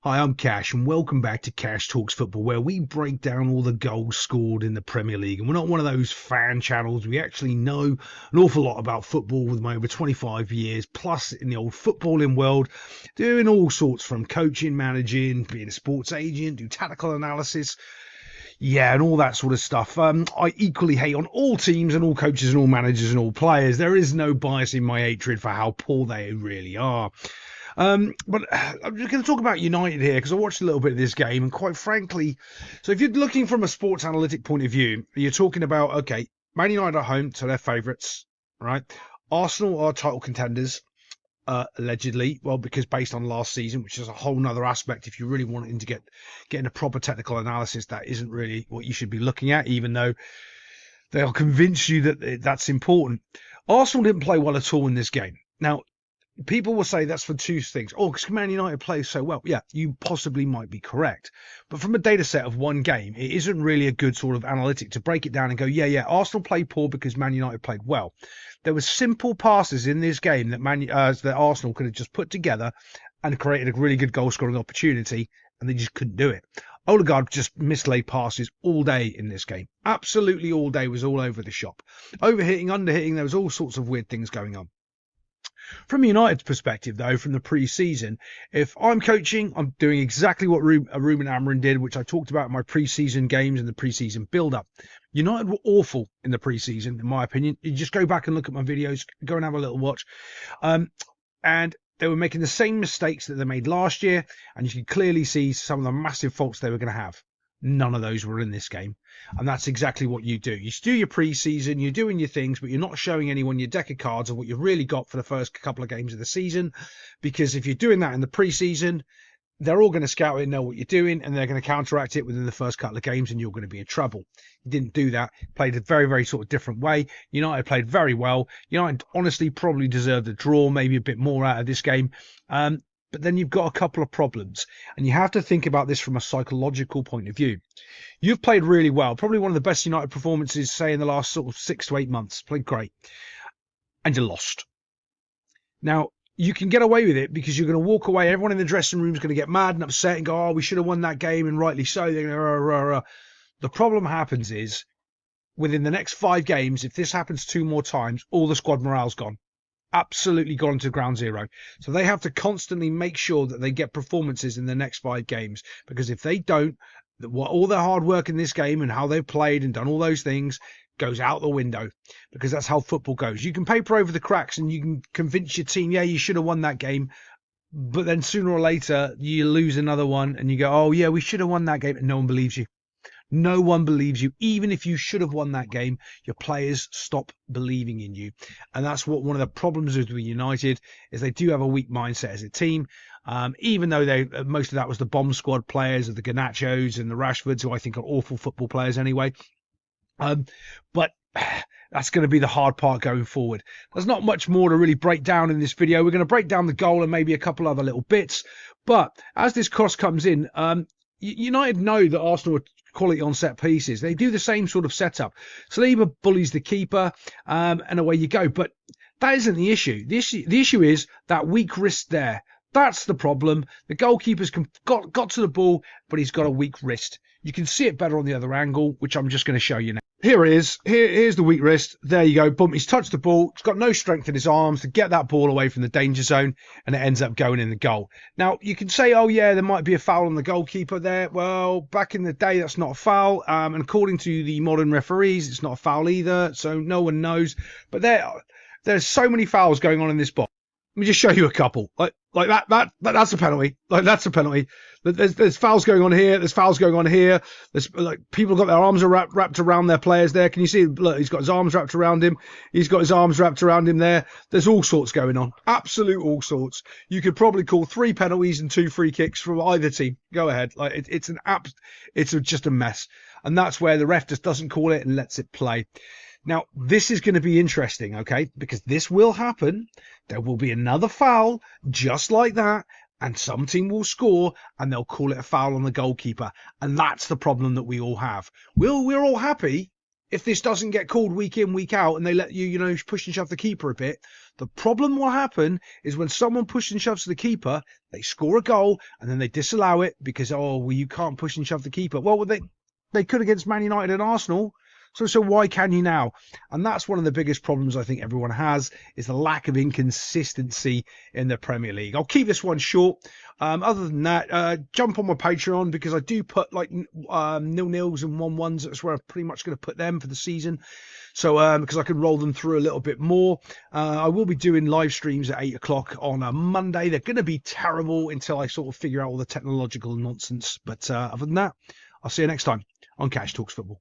Hi, I'm Cash, and welcome back to Cash Talks Football, where we break down all the goals scored in the Premier League. And we're not one of those fan channels. We actually know an awful lot about football with my over 25 years, plus in the old footballing world, doing all sorts from coaching, managing, being a sports agent, do tactical analysis, and all that sort of stuff. I equally hate on all teams and all coaches and all managers and all players. There is no bias in my hatred for how poor they really are. But I'm just going to talk about United here because I watched a little bit of this game, and quite frankly, so if you're looking from a sports analytic point of view, you're talking about, okay, Man United at home, so they're favourites, right? Arsenal are title contenders, allegedly, well, because based on last season, which is a whole nother aspect. If you really wanting to get into proper technical analysis, that isn't really what you should be looking at, even though they'll convince you that that's important. Arsenal didn't play well at all in this game. Now, people will say that's for two things. Oh, because Man United plays so well. Yeah, you possibly might be correct. But from a data set of one game, it isn't really a good sort of analytic to break it down and go, yeah, Arsenal played poor because Man United played well. There were simple passes in this game that Arsenal could have just put together and created a really good goal scoring opportunity, and they just couldn't do it. Odegaard just mislaid passes all day in this game. Absolutely all day, was all over the shop. Overhitting, underhitting, there was all sorts of weird things going on. From United's perspective, though, from the pre-season, if I'm coaching, I'm doing exactly what Ruben Amorim did, which I talked about in my pre-season games and the pre-season build-up. United were awful in the pre-season, in my opinion. You just go back and look at my videos, go and have a little watch. And they were making the same mistakes that they made last year, and you can clearly see some of the massive faults they were going to have. None of those were in this game. And that's exactly what you do. You do your pre-season, you're doing your things, but you're not showing anyone your deck of cards of what you've really got for the first couple of games of the season. Because if you're doing that in the pre-season, they're all going to scout it and know what you're doing, and they're going to counteract it within the first couple of games, and you're going to be in trouble. You didn't do that. Played a very, very sort of different way. United played very well. United honestly probably deserved a draw, maybe a bit more out of this game. But then you've got a couple of problems, and you have to think about this from a psychological point of view. You've played really well, probably one of the best United performances, say, in the last sort of 6 to 8 months. Played great. And you lost. Now, you can get away with it because you're going to walk away. Everyone in the dressing room is going to get mad and upset and go, oh, we should have won that game, and rightly so. They're going to, The problem happens is, within the next 5 games, if this happens 2 more times, all the squad morale's gone. Absolutely gone to ground zero. So they have to constantly make sure that they get performances in the next 5 games, because if they don't, all their hard work in this game and how they've played and done all those things goes out the window, because that's how football goes. You can paper over the cracks and you can convince your team, yeah, you should have won that game, but then sooner or later you lose another one and you go, oh yeah, we should have won that game, and no one believes you. No one believes you. Even if you should have won that game, your players stop believing in you. And that's what one of the problems is with United, is they do have a weak mindset as a team. Even though most of that was the bomb squad players of the Garnachos and the Rashfords, who I think are awful football players anyway. But that's going to be the hard part going forward. There's not much more to really break down in this video. We're going to break down the goal and maybe a couple other little bits. But as this cross comes in, United know that Arsenal are quality on set pieces. They do the same sort of setup. Saliba bullies the keeper, and away you go. But that isn't the issue. The issue is that weak wrist there. That's the problem. The goalkeeper's got to the ball, but he's got a weak wrist. You can see it better on the other angle, which I'm just going to show you now. Here it is. Here's the weak wrist. There you go. Boom. He's touched the ball. He's got no strength in his arms to get that ball away from the danger zone, and it ends up going in the goal. Now, you can say, oh, yeah, there might be a foul on the goalkeeper there. Well, back in the day, that's not a foul. And according to the modern referees, it's not a foul either. So no one knows. But there's so many fouls going on in this box. Let me just show you a couple. Like that's a penalty. Like, that's a penalty. There's fouls going on here. There's fouls going on here. There's like people got their arms wrapped around their players there. Can you see? Look, he's got his arms wrapped around him. He's got his arms wrapped around him there. There's all sorts going on. Absolute all sorts. You could probably call 3 penalties and 2 free kicks from either team. Go ahead. Like it's just a mess. And that's where the ref just doesn't call it and lets it play. Now, this is going to be interesting, okay? Because this will happen. There will be another foul just like that, and some team will score, and they'll call it a foul on the goalkeeper. And that's the problem that we all have. We're all happy if this doesn't get called week in, week out, and they let you, push and shove the keeper a bit, the problem will happen is when someone pushes and shoves the keeper, they score a goal, and then they disallow it because, you can't push and shove the keeper. Well, they could against Man United and Arsenal. So why can you now? And that's one of the biggest problems I think everyone has, is the lack of inconsistency in the Premier League. I'll keep this one short. Other than that, jump on my Patreon, because I do put like 0-0s and 1-1s. That's where I'm pretty much going to put them for the season. So because I can roll them through a little bit more. I will be doing live streams at 8 o'clock on a Monday. They're going to be terrible until I sort of figure out all the technological nonsense. But other than that, I'll see you next time on Cash Talks Football.